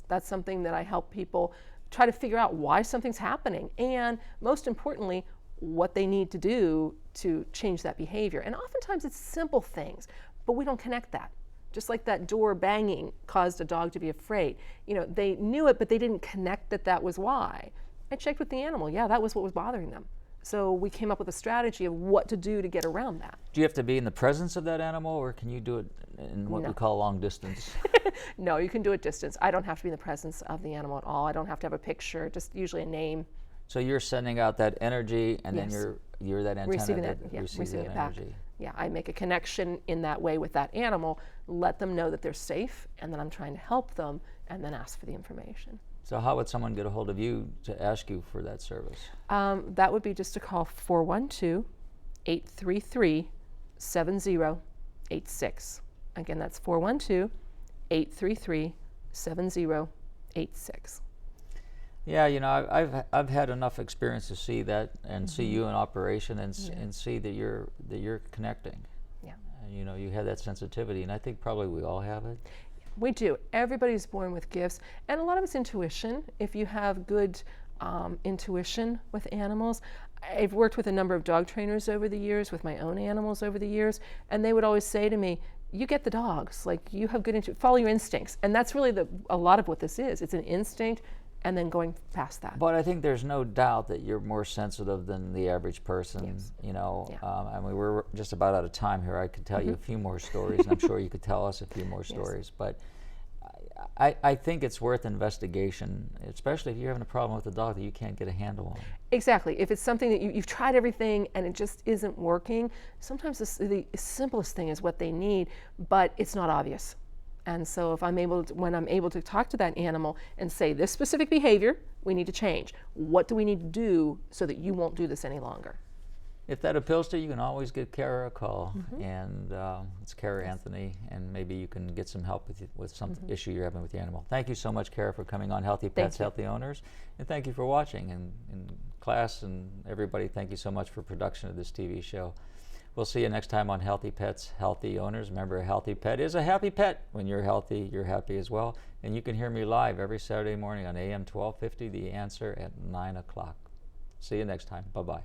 That's something that I help people try to figure out why something's happening, and most importantly, what they need to do to change that behavior. And oftentimes it's simple things, but we don't connect that. Just like that door banging caused a dog to be afraid. They knew it, but they didn't connect that was why. I checked with the animal. Yeah, that was what was bothering them. So we came up with a strategy of what to do to get around that. Do you have to be in the presence of that animal, or can you do it in what we call long distance? No, you can do it distance. I don't have to be in the presence of the animal at all. I don't have to have a picture, just usually a name. So you're sending out that energy, and Yes. then you're that antenna Receiving that it, yeah, receives receiving that it back. energy. Yeah, I make a connection in that way with that animal, let them know that they're safe, and then I'm trying to help them, and then ask for the information. So how would someone get a hold of you to ask you for that service? That would be just to call 412-833-7086. Again, that's 412-833-7086. Yeah, I've had enough experience to see that, and see you in operation, and see that you're connecting. Yeah. You have that sensitivity, and I think probably we all have it. We do. Everybody's born with gifts, and a lot of it's intuition. If you have good intuition with animals, I've worked with a number of dog trainers over the years, with my own animals over the years, and they would always say to me, you get the dogs, like you have good intuition, follow your instincts. And that's really a lot of what this is. It's an instinct, and then going past that. But I think there's no doubt that you're more sensitive than the average person. Yes. I mean, we're just about out of time here. I could tell you a few more stories, and I'm sure you could tell us a few more stories. But I think it's worth investigation, especially if you're having a problem with a dog that you can't get a handle on. Exactly. If it's something that you've tried everything and it just isn't working, sometimes the simplest thing is what they need, but it's not obvious. And so when I'm able to talk to that animal and say, this specific behavior, we need to change. What do we need to do so that you won't do this any longer? If that appeals to you, you can always give Kara a call, and it's Kara Anthony, and maybe you can get some help with some issue you're having with the animal. Thank you so much, Kara, for coming on Healthy Pets, Healthy Owners, and thank you for watching. And class and everybody, thank you so much for production of this TV show. We'll see you next time on Healthy Pets, Healthy Owners. Remember, a healthy pet is a happy pet. When you're healthy, you're happy as well. And you can hear me live every Saturday morning on AM 1250, The Answer, at 9 o'clock. See you next time. Bye-bye.